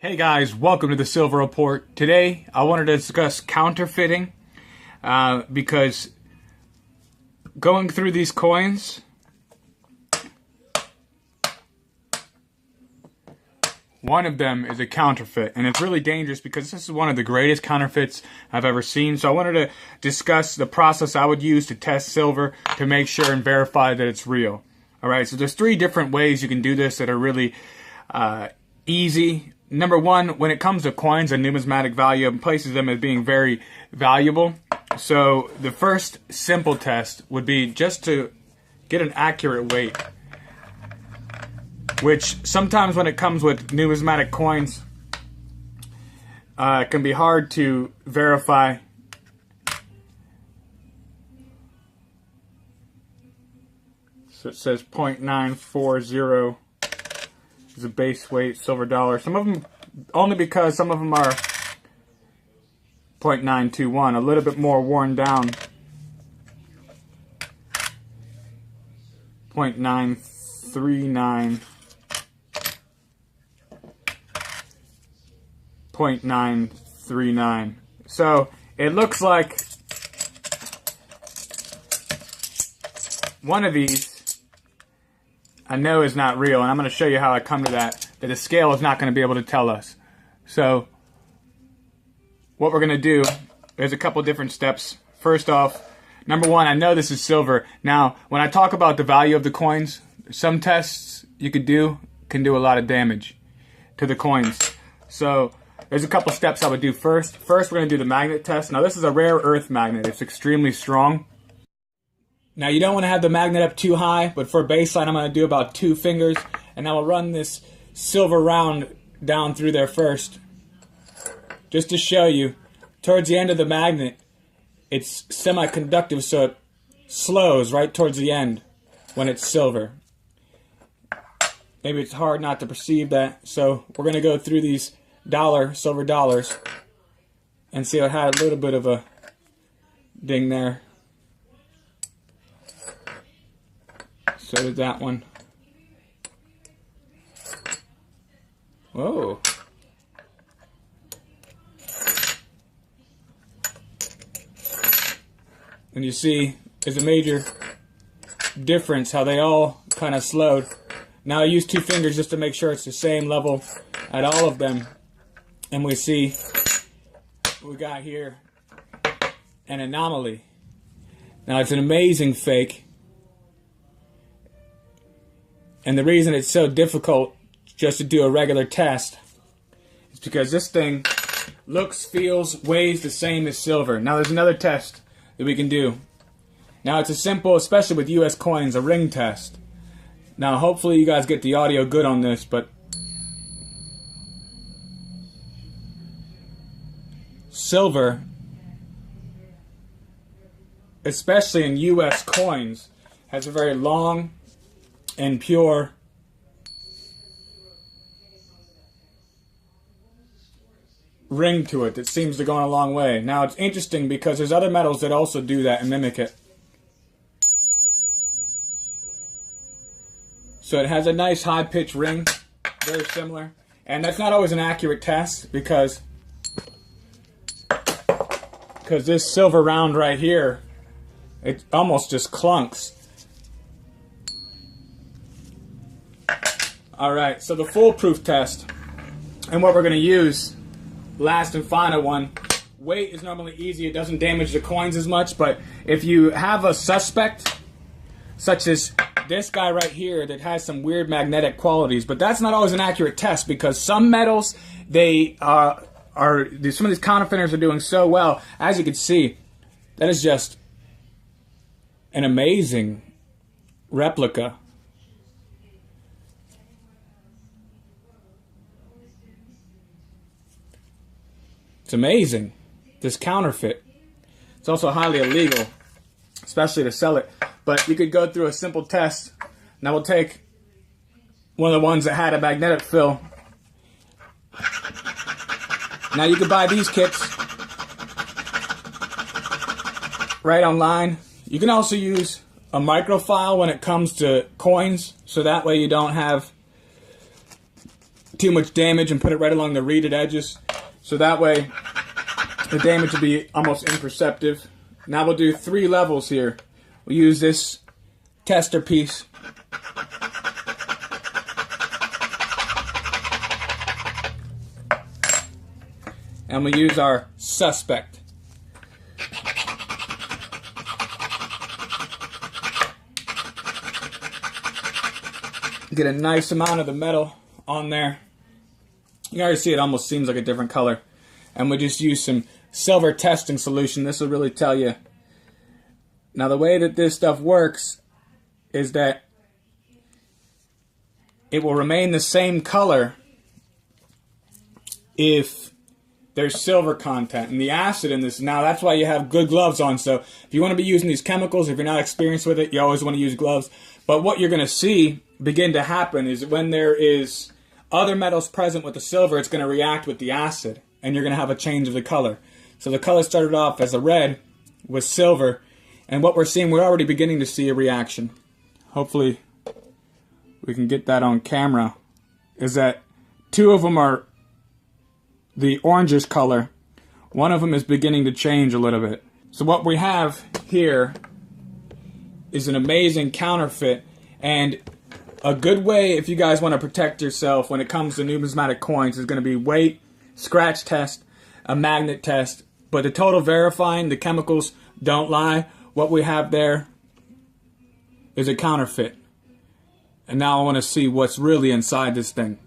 Hey guys, welcome to the Silver Report. Today I wanted to discuss counterfeiting because going through these coins, one of them is a counterfeit, and it's really dangerous because this is one of the greatest counterfeits I've ever seen. So I wanted to discuss the process I would use to test silver to make sure and verify that it's real. Alright, so there's 3 different ways you can do this that are really easy. Number one, when it comes to coins and numismatic value, it places them as being very valuable. So the first simple test would be just to get an accurate weight, which sometimes when it comes with numismatic coins, it can be hard to verify. So it says 0.940 is a base weight silver dollar. Some of them, only because some of them are 0.921, a little bit more worn down. 0.939. 0.939. So it looks like one of these I know is not real, and I'm going to show you how I come to that the scale is not going to be able to tell us. So what we're going to do, there's a couple different steps. First off, number one, I know this is silver. Now, when I talk about the value of the coins, some tests you could do can do a lot of damage to the coins. So there's a couple steps I would do first. First, we're going to do the magnet test. Now, this is a rare earth magnet. It's extremely strong. Now, you don't want to have the magnet up too high, but for baseline, I'm going to do about 2 fingers, and I will run this silver round down through there first, just to show you. Towards the end of the magnet, it's semiconductive, so it slows right towards the end when it's silver. Maybe it's hard not to perceive that, so we're going to go through these silver dollars, and see, I had a little bit of a ding there. So did that one. Whoa. And you see, there's a major difference how they all kind of slowed. Now I use 2 fingers just to make sure it's the same level at all of them. And we see we got here an anomaly. Now it's an amazing fake. And the reason it's so difficult just to do a regular test is because this thing looks, feels, weighs the same as silver. Now there's another test that we can do. Now it's a simple, especially with US coins, a ring test. Now hopefully you guys get the audio good on this, but silver, especially in US coins, has a very long and pure ring to it that seems to go a long way. Now it's interesting because there's other metals that also do that and mimic it. So it has a nice high-pitched ring, very similar. And that's not always an accurate test because this silver round right here, it almost just clunks. Alright, so the foolproof test, and what we're going to use, last and final one, weight is normally easy, it doesn't damage the coins as much, but if you have a suspect, such as this guy right here that has some weird magnetic qualities, but that's not always an accurate test because some metals, some of these counterfeiters are doing so well. As you can see, that is just an amazing replica. It's amazing, this counterfeit. It's also highly illegal, especially to sell it. But you could go through a simple test. Now we'll take one of the ones that had a magnetic fill. Now you could buy these kits right online. You can also use a microfile when it comes to coins, so that way you don't have too much damage and put it right along the reeded edges. So that way the damage will be almost imperceptible. Now we'll do 3 levels here. We'll use this tester piece. And we'll use our suspect. Get a nice amount of the metal on there. You can already see it almost seems like a different color. And we just use some silver testing solution. This will really tell you. Now the way that this stuff works is that it will remain the same color if there's silver content. And the acid in this, now that's why you have good gloves on. So if you want to be using these chemicals, if you're not experienced with it, you always want to use gloves. But what you're going to see begin to happen is when there is other metals present with the silver, it's going to react with the acid, and you're going to have a change of the color. So the color started off as a red with silver, and what we're seeing, we're already beginning to see a reaction. Hopefully we can get that on camera, is that 2 of them are the orangish color. 1 of them is beginning to change a little bit. So what we have here is an amazing counterfeit, and a good way if you guys want to protect yourself when it comes to numismatic coins is going to be weight, scratch test, a magnet test. But the total verifying, the chemicals don't lie. What we have there is a counterfeit. And now I want to see what's really inside this thing.